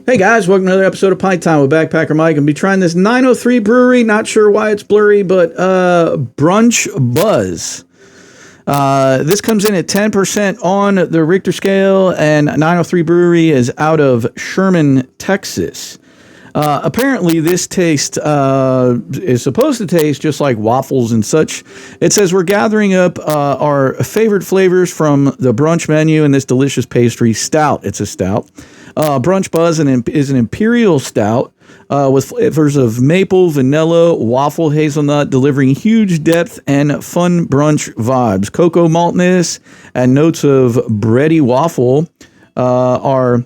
Hey guys, welcome to another episode of Pint Time with Backpacker Mike. I'm be trying this 903 brewery. Not sure why it's blurry, but Brunch Buzz. This comes in at 10% on the Richter scale, and 903 Brewery is out of Sherman, Texas. Apparently, this taste is supposed to taste just like waffles and such. It says we're gathering up our favorite flavors from the brunch menu in this delicious pastry stout. It's a stout. Brunch Buzz is an imperial stout with flavors of maple, vanilla, waffle, hazelnut, delivering huge depth and fun brunch vibes. Cocoa maltness and notes of bready waffle are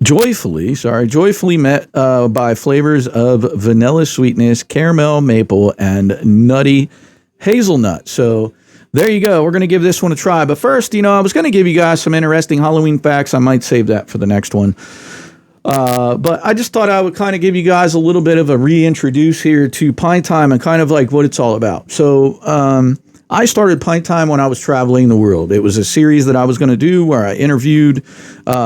joyfully met by flavors of vanilla sweetness, caramel, maple, and nutty hazelnut. So there you go. We're going to give this one a try. But first, I was going to give you guys some interesting Halloween facts. I might save that for the next one. But I just thought I would kind of give you guys a little bit of a reintroduce here to Pint Time and kind of like what it's all about. So I started Pint Time when I was traveling the world. It was a series that I was going to do where I interviewed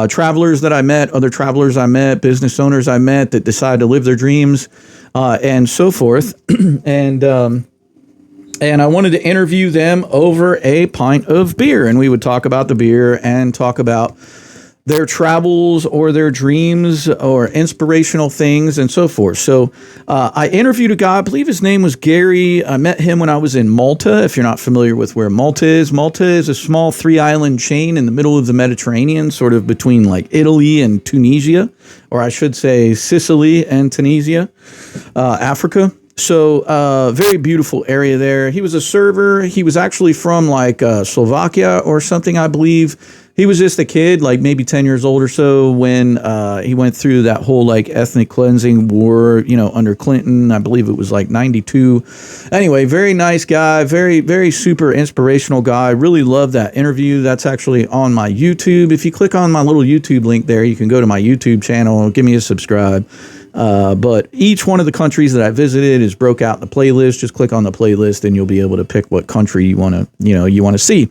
travelers that I met, other travelers I met, business owners I met that decided to live their dreams and so forth. And I wanted to interview them over a pint of beer. And we would talk about the beer and talk about their travels or their dreams or inspirational things and so forth. So I interviewed a guy, I believe his name was Gary. I met him when I was in Malta. If you're not familiar with where Malta is a small 3-island chain in the middle of the Mediterranean, sort of between like Italy and Tunisia, or I should say Sicily and Tunisia, Africa. So very beautiful area there. He was a server. He was actually from like Slovakia or something, I believe. He was just a kid, like maybe 10 years old or so when he went through that whole like ethnic cleansing war, under Clinton. I believe it was like 92. Anyway, very nice guy, very, very super inspirational guy. Really love that interview. That's actually on my YouTube. If you click on my little YouTube link there, you can go to my YouTube channel, give me a subscribe. But each one of the countries that I visited is broke out in the playlist. Just click on the playlist and you'll be able to pick what country you want to see.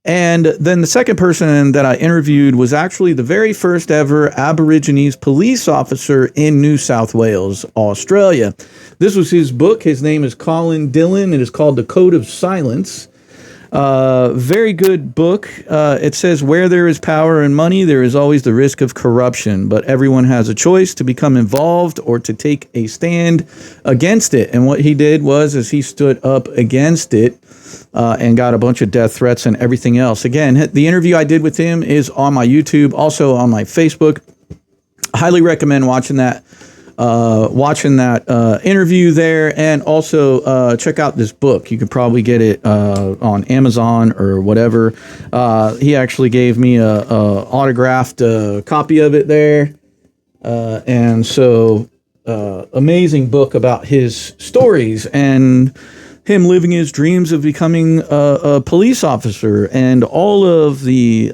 And then the second person that I interviewed was actually the very first ever Aborigines police officer in New South Wales, Australia. This was his book. His name is Colin Dillon. It is called The Code of Silence. Very good book. It says, where there is power and money, there is always the risk of corruption, but everyone has a choice to become involved or to take a stand against it. And what he did was he stood up against it and got a bunch of death threats and everything else. Again, the interview I did with him is on my YouTube, also on my Facebook. Highly recommend watching that interview there, and also check out this book. You could probably get it on Amazon or whatever. He actually gave me a autographed copy of it there, and so amazing book about his stories and him living his dreams of becoming a police officer and all of the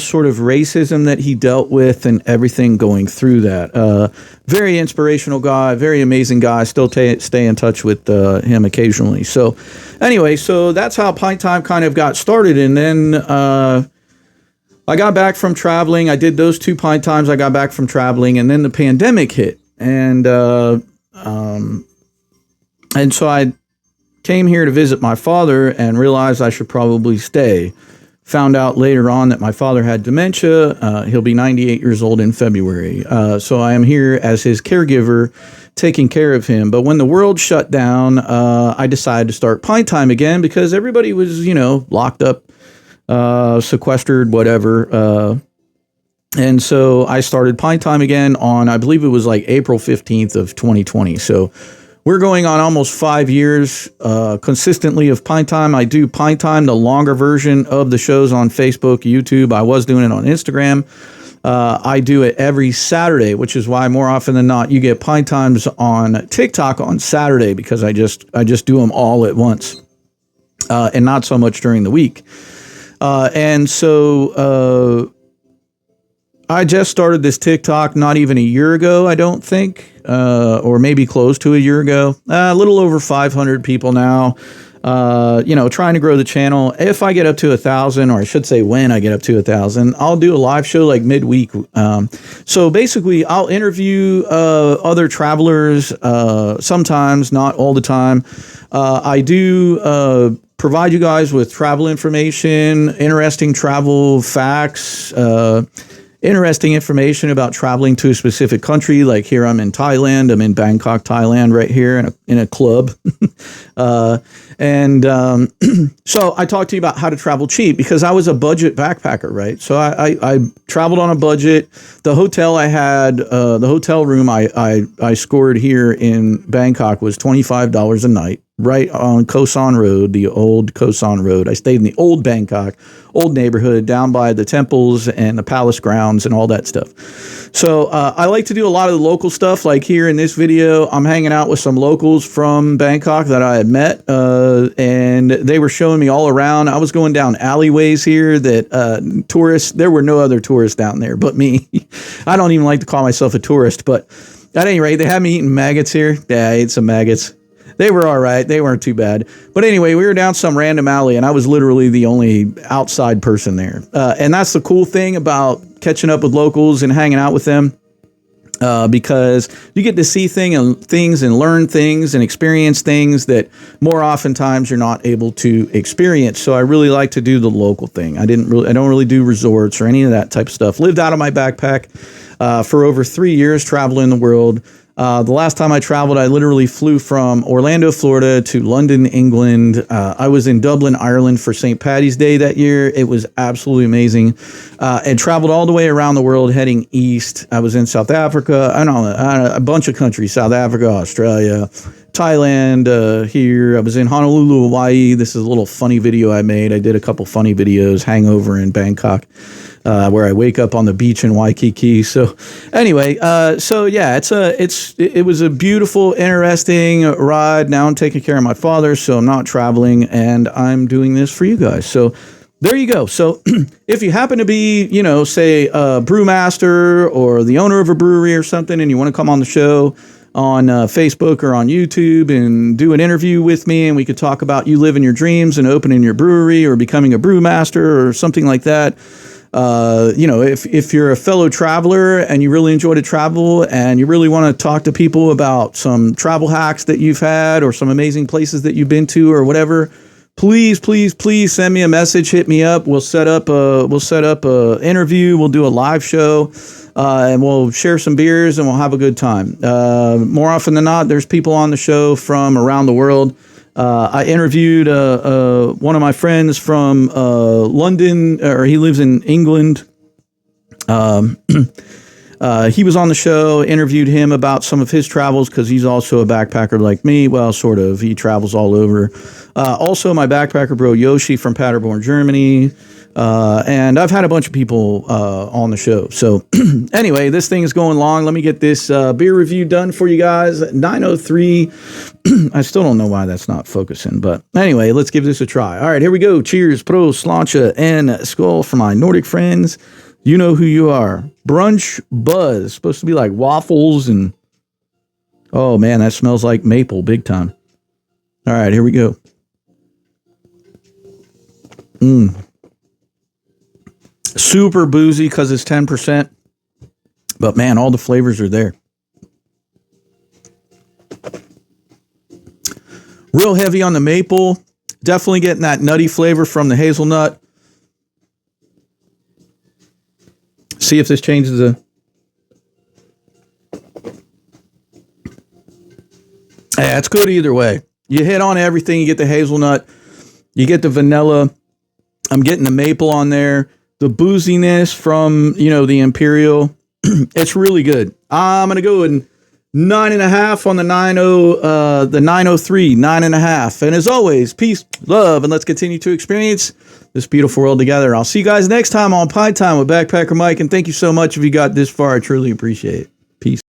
sort of racism that he dealt with and everything going through that. Very inspirational guy, very amazing guy. Still stay in touch with him occasionally. So anyway, so that's how Pint Time kind of got started. And then I got back from traveling. I did those 2 Pint Times. I got back from traveling, and then the pandemic hit. And so I came here to visit my father and realized I should probably stay. Found out later on that my father had dementia. He'll be 98 years old in February. So I am here as his caregiver, taking care of him. But when the world shut down, I decided to start Pint Time again because everybody was, locked up, sequestered, whatever. And so I started Pint Time again on, I believe it was like April 15th of 2020. So we're going on almost 5 years consistently of Pint Time. I do Pint Time, the longer version of the shows on Facebook, YouTube. I was doing it on Instagram. I do it every Saturday, which is why more often than not you get Pint Times on TikTok on Saturday, because I just do them all at once and not so much during the week. And so I just started this TikTok not even a year ago, I don't think, or maybe close to a year ago. A little over 500 people now. trying to grow the channel. If I get up to 1,000, or I should say when I get up to 1,000, I'll do a live show like midweek. So basically I'll interview other travelers, sometimes, not all the time. I do provide you guys with travel information, interesting travel facts, interesting information about traveling to a specific country. Like here, I'm in Thailand. I'm in Bangkok, Thailand, right here in a club. So I talked to you about how to travel cheap, because I was a budget backpacker, right? So I traveled on a budget. The hotel I had, the hotel room I scored here in Bangkok was $25 a night, right on Koh San Road, the old Koh San Road. I stayed in the old Bangkok, old neighborhood down by the temples and the palace grounds and all that stuff. So I like to do a lot of the local stuff. Like here in this video, I'm hanging out with some locals from Bangkok that I had met, and they were showing me all around. I was going down alleyways here that tourists, there were no other tourists down there but me. I don't even like to call myself a tourist, but at any rate, they had me eating maggots here. Yeah, I ate some maggots. They were all right. They weren't too bad. But anyway, we were down some random alley, and I was literally the only outside person there. And that's the cool thing about catching up with locals and hanging out with them, because you get to see things and learn things and experience things that more oftentimes you're not able to experience. So I really like to do the local thing. I don't really do resorts or any of that type of stuff. Lived out of my backpack for over 3 years, traveling the world. The last time I traveled, I literally flew from Orlando, Florida to London, England. I was in Dublin, Ireland for St. Paddy's Day that year. It was absolutely amazing. And traveled all the way around the world heading east. I was in South Africa, a bunch of countries, South Africa, Australia, Thailand, here. I was in Honolulu, Hawaii. This is a little funny video I made. I did a couple funny videos, hangover in Bangkok, where I wake up on the beach in Waikiki. So anyway, yeah, it was a beautiful, interesting ride. Now I'm taking care of my father, so I'm not traveling, and I'm doing this for you guys. So there you go. So if you happen to be, say a brewmaster or the owner of a brewery or something, and you want to come on the show on Facebook or on YouTube and do an interview with me, and we could talk about you living your dreams and opening your brewery or becoming a brewmaster or something like that. If you're a fellow traveler and you really enjoy to travel and you really want to talk to people about some travel hacks that you've had or some amazing places that you've been to or whatever, please send me a message, hit me up. We'll set up a interview. We'll do a live show, and we'll share some beers and we'll have a good time. More often than not, there's people on the show from around the world. I interviewed one of my friends from London, or he lives in England. He was on the show, interviewed him about some of his travels because he's also a backpacker like me. Well, sort of. He travels all over. Also, my backpacker bro, Yoshi from Paderborn, Germany. And I've had a bunch of people on the show. So anyway, this thing is going long. Let me get this beer review done for you guys. 9:03. I still don't know why that's not focusing. But anyway, let's give this a try. All right, here we go. Cheers, Prost, Sláinte, and Skål for my Nordic friends. You know who you are. Brunch Buzz. Supposed to be like waffles and... Oh, man, that smells like maple big time. All right, here we go. Super boozy because it's 10%. But, man, all the flavors are there. Real heavy on the maple. Definitely getting that nutty flavor from the hazelnut. See if this changes the... Yeah, it's good either way. You hit on everything. You get the hazelnut. You get the vanilla. I'm getting the maple on there. The booziness from, the Imperial. It's really good. I'm going to go in 9.5 on the 903, 9.5. And as always, peace, love, and let's continue to experience this beautiful world together. I'll see you guys next time on Pint Time with Backpacker Mike. And thank you so much if you got this far. I truly appreciate it. Peace.